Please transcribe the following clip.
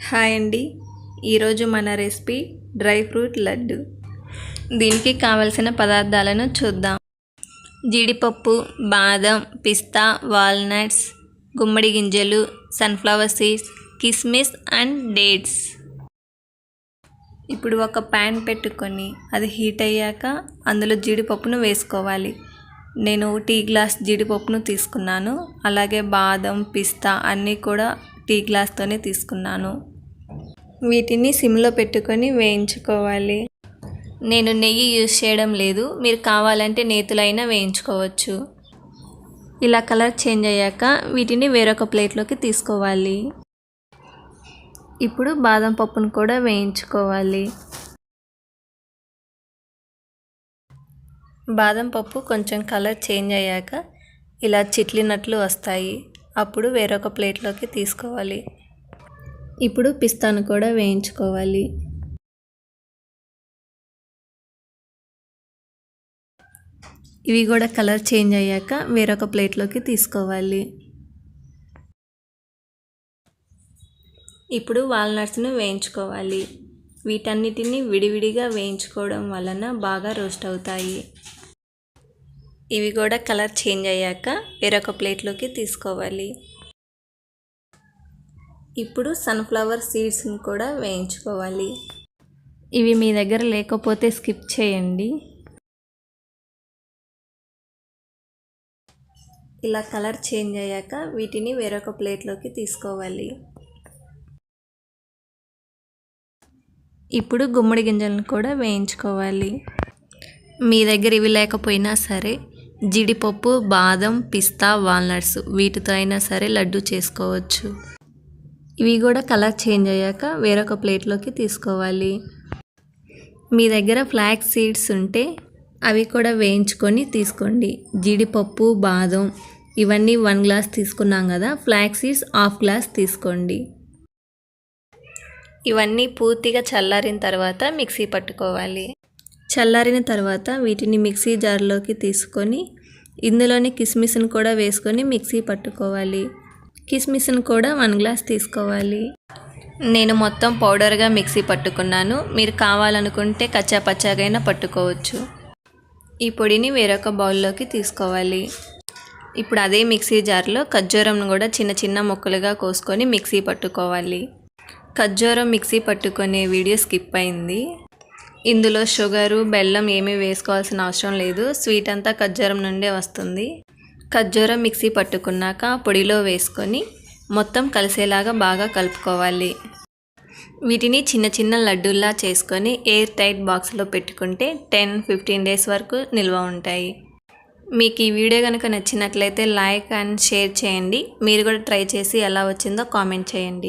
Hi అండి, ఈరోజు మన రెసిపీ డ్రై ఫ్రూట్ లడ్డు. దీనికి కావలసిన పదార్థాలను చూద్దాం. జీడిపప్పు, బాదం, పిస్తా, వాల్నట్స్, గుమ్మడి గింజలు, సన్ఫ్లవర్ సీడ్స్, కిస్మిస్ అండ్ డేట్స్. ఇప్పుడు ఒక ప్యాన్ పెట్టుకొని అది హీట్ అయ్యాక అందులో జీడిపప్పును వేసుకోవాలి. నేను టీ గ్లాస్ జీడిపప్పును తీసుకున్నాను. అలాగే బాదం, పిస్తా అన్నీ కూడా టీ గ్లాస్తోనే తీసుకున్నాను. వీటిని సిమ్లో పెట్టుకొని వేయించుకోవాలి. నేను నెయ్యి యూజ్ చేయడం లేదు, మీరు కావాలంటే నేతులైనా వేయించుకోవచ్చు. ఇలా కలర్ చేంజ్ అయ్యాక వీటిని వేరొక ప్లేట్లోకి తీసుకోవాలి. ఇప్పుడు బాదం పప్పును కూడా వేయించుకోవాలి. బాదం పప్పు కొంచెం కలర్ చేంజ్ అయ్యాక ఇలా చిట్లినట్లు వస్తాయి. అప్పుడు వేరొక ప్లేట్లోకి తీసుకోవాలి. ఇప్పుడు పిస్తాను కూడా వేయించుకోవాలి. ఇవి కూడా కలర్ చేంజ్ అయ్యాక వేరొక ప్లేట్లోకి తీసుకోవాలి. ఇప్పుడు వాల్నట్స్ను వేయించుకోవాలి. వీటన్నిటిని విడివిడిగా వేయించుకోవడం వలన బాగా రోస్ట్ అవుతాయి. ఇవి కూడా కలర్ చేంజ్ అయ్యాక వేరొక ప్లేట్లోకి తీసుకోవాలి. ఇప్పుడు సన్ఫ్లవర్ సీడ్స్ని కూడా వేయించుకోవాలి. ఇవి మీ దగ్గర లేకపోతే స్కిప్ చేయండి. ఇలా కలర్ చేంజ్ అయ్యాక వీటిని వేరొక ప్లేట్లోకి తీసుకోవాలి. ఇప్పుడు గుమ్మడి గింజలను కూడా వేయించుకోవాలి. మీ దగ్గర ఇవి లేకపోయినా సరే జీడిపప్పు, బాదం, పిస్తా, వాల్నట్స్ వీటితో అయినా సరే లడ్డు చేసుకోవచ్చు. ఇవి కూడా కలర్ చేంజ్ అయ్యాక వేరొక ప్లేట్లోకి తీసుకోవాలి. మీ దగ్గర ఫ్లాక్స్ సీడ్స్ ఉంటే అవి కూడా వేయించుకొని తీసుకోండి. జీడిపప్పు, బాదం ఇవన్నీ 1 గ్లాస్ తీసుకున్నాం కదా, ఫ్లాక్స్ సీడ్స్ 1/2 గ్లాస్ తీసుకోండి. ఇవన్నీ పూర్తిగా చల్లారిన తర్వాత మిక్సీ పట్టుకోవాలి. చల్లారిన తర్వాత వీటిని మిక్సీ జార్లోకి తీసుకొని ఇందులోని కిస్మిస్ని కూడా వేసుకొని మిక్సీ పట్టుకోవాలి. కిస్మిస్ని కూడా 1 గ్లాస్ తీసుకోవాలి. నేను మొత్తం పౌడర్గా మిక్సీ పట్టుకున్నాను. మీరు కావాలనుకుంటే కచ్చా పచ్చాగైనా పట్టుకోవచ్చు. ఈ పొడిని వేరొక బౌల్లోకి తీసుకోవాలి. ఇప్పుడు అదే మిక్సీ జార్లో ఖర్జూరంను కూడా చిన్న చిన్న ముక్కలుగా కోసుకొని మిక్సీ పట్టుకోవాలి. ఖర్జూరం మిక్సీ పట్టుకునే వీడియో స్కిప్ అయింది. ఇందులో షుగరు, బెల్లం ఏమీ వేసుకోవాల్సిన అవసరం లేదు. స్వీట్ అంతా ఖర్జూరం నుండే వస్తుంది. ఖర్జూరం మిక్సీ పట్టుకున్నాక పొడిలో వేసుకొని మొత్తం కలిసేలాగా బాగా కలుపుకోవాలి. వీటిని చిన్న చిన్న లడ్డూల్లా చేసుకొని ఎయిర్ టైట్ బాక్స్లో పెట్టుకుంటే 10-15 డేస్ వరకు నిల్వ ఉంటాయి. మీకు ఈ వీడియో కనుక నచ్చినట్లయితే లైక్ అండ్ షేర్ చేయండి. మీరు కూడా ట్రై చేసి ఎలా వచ్చిందో కామెంట్ చేయండి.